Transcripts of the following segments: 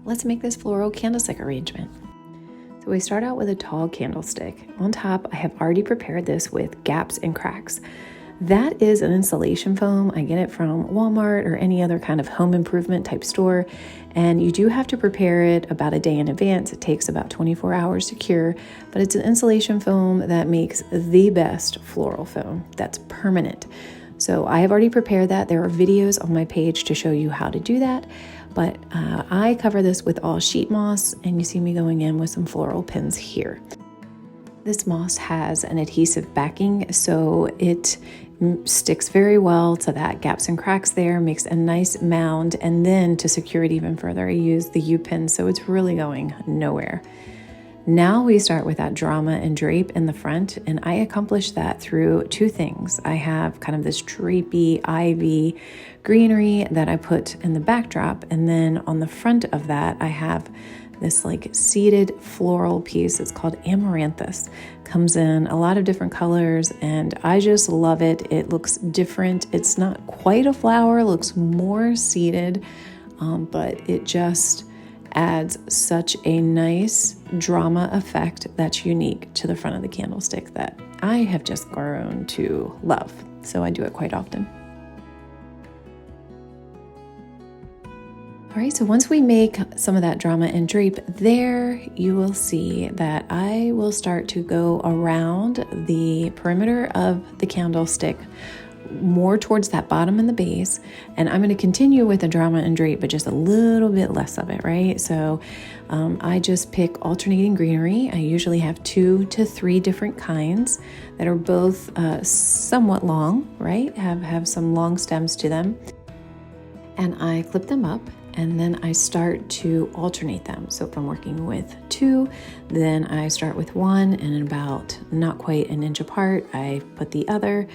let's make this floral candlestick arrangement. So we start out with a tall candlestick. On top, I have already prepared this with gaps and cracks. That is an insulation foam. I get it from Walmart or any other kind of home improvement type store. And you do have to prepare it about a day in advance. It takes about 24 hours to cure, but it's an insulation foam that makes the best floral foam that's permanent. So I have already prepared that. There are videos on my page to show you how to do that. But I cover this with all sheet moss, and you see me going in with some floral pins here. This moss has an adhesive backing, so it sticks very well to that gaps and cracks there, makes a nice mound, and then to secure it even further, I use the U-pin, so it's really going nowhere. Now we start with that drama and drape in the front, and I accomplish that through two things. I have kind of this drapey, ivy greenery that I put in the backdrop, and then on the front of that, I have this like seeded floral piece. It's called amaranthus. Comes in a lot of different colors, and I just love it. It looks different. It's not quite a flower, looks more seeded, but it just adds such a nice drama effect that's unique to the front of the candlestick that I have just grown to love. So I do it quite often. All right, so once we make some of that drama and drape there, you will see that I will start to go around the perimeter of the candlestick more towards that bottom and the base, and I'm going to continue with the drama and drape, but just a little bit less of it, right? So I just pick alternating greenery. I usually have 2 to 3 different kinds that are both somewhat long, right? Have some long stems to them, and I clip them up. And then I start to alternate them. So if I'm working with 2, then I start with 1, and about not quite an inch apart, I put the other,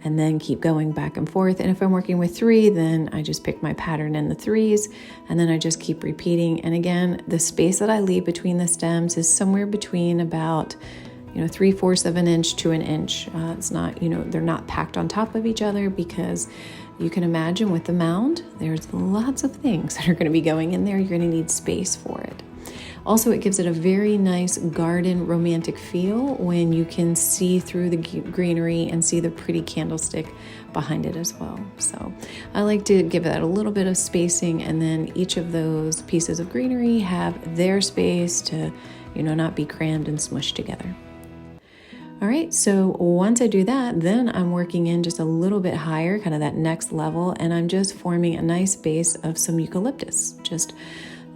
and then keep going back and forth. And if I'm working with 3, then I just pick my pattern in the 3s, and then I just keep repeating. And again, the space that I leave between the stems is somewhere between about 3/4 of an inch to an inch. It's not, they're not packed on top of each other, because you can imagine with the mound, there's lots of things that are going to be going in there. You're going to need space for it. Also, it gives it a very nice garden romantic feel when you can see through the greenery and see the pretty candlestick behind it as well. So I like to give that a little bit of spacing, and then each of those pieces of greenery have their space to, not be crammed and smushed together. All right, so once I do that, then I'm working in just a little bit higher, kind of that next level, and I'm just forming a nice base of some eucalyptus, just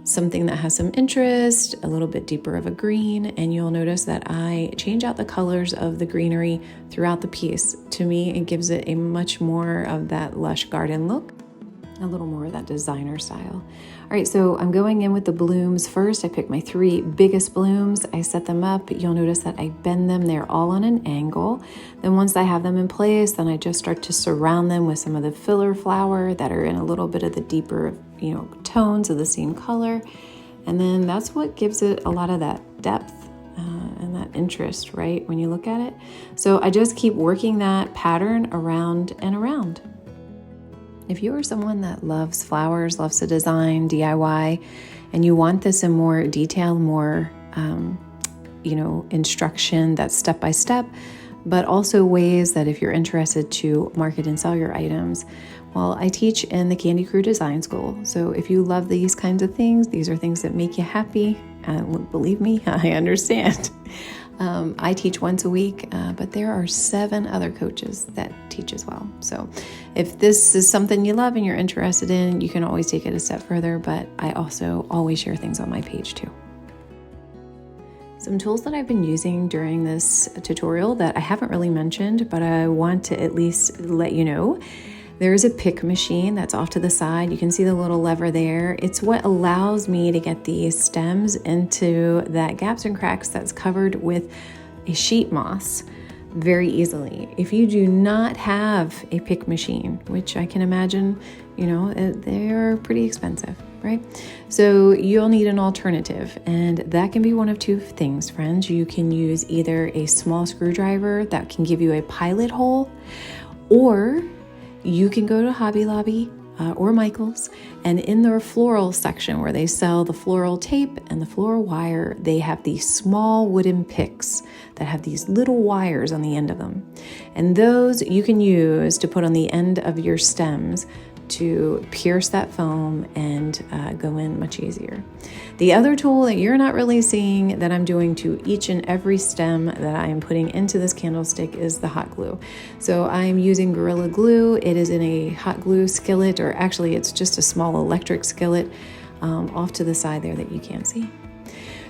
something that has some interest, a little bit deeper of a green, and you'll notice that I change out the colors of the greenery throughout the piece. To me, it gives it a much more of that lush garden look, a little more of that designer style. All right, so I'm going in with the blooms first. I pick my 3 biggest blooms. I set them up. You'll notice that I bend them. They're all on an angle. Then once I have them in place, then I just start to surround them with some of the filler flower that are in a little bit of the deeper, tones of the same color. And then that's what gives it a lot of that depth and that interest, right, when you look at it. So I just keep working that pattern around and around. If you are someone that loves flowers, loves to design, DIY, and you want this in more detail, more, instruction that's step by step, but also ways that if you're interested to market and sell your items, well, I teach in the Candy Crew Design School. So if you love these kinds of things, these are things that make you happy. Believe me, I understand. I teach once a week, but there are 7 other coaches that teach as well. So if this is something you love and you're interested in, you can always take it a step further, but I also always share things on my page too. Some tools that I've been using during this tutorial that I haven't really mentioned, but I want to at least let you know. There is a pick machine that's off to the side. You can see the little lever there. It's what allows me to get these stems into that gaps and cracks that's covered with a sheet moss very easily. If you do not have a pick machine, which I can imagine, they're pretty expensive, right? So you'll need an alternative, and that can be one of 2 things, friends. You can use either a small screwdriver that can give you a pilot hole, or you can go to Hobby Lobby or Michael's. And in their floral section where they sell the floral tape and the floral wire, they have these small wooden picks that have these little wires on the end of them. And those you can use to put on the end of your stems to pierce that foam and go in much easier. The other tool that you're not really seeing that I'm doing to each and every stem that I am putting into this candlestick is the hot glue. So I'm using Gorilla Glue. It is in a hot glue skillet, or actually it's just a small electric skillet off to the side there that you can't see.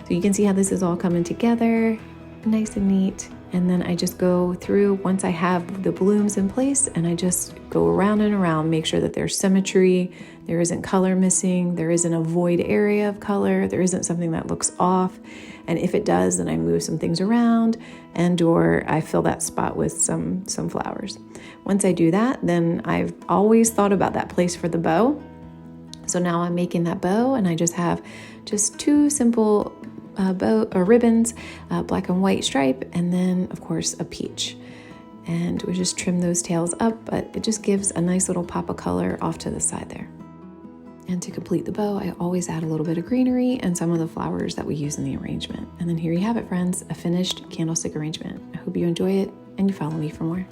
So you can see how this is all coming together, nice and neat. And then I just go through, once I have the blooms in place, and I just go around and around, make sure that there's symmetry, there isn't color missing, there isn't a void area of color, there isn't something that looks off. And if it does, then I move some things around or I fill that spot with some flowers. Once I do that, then I've always thought about that place for the bow. So now I'm making that bow, and I just have just two simple bow or ribbons, black and white stripe, and then of course a peach. And we just trim those tails up, but it just gives a nice little pop of color off to the side there. And to complete the bow, I always add a little bit of greenery and some of the flowers that we use in the arrangement. And then here you have it, friends, a finished candlestick arrangement. I hope you enjoy it and you follow me for more.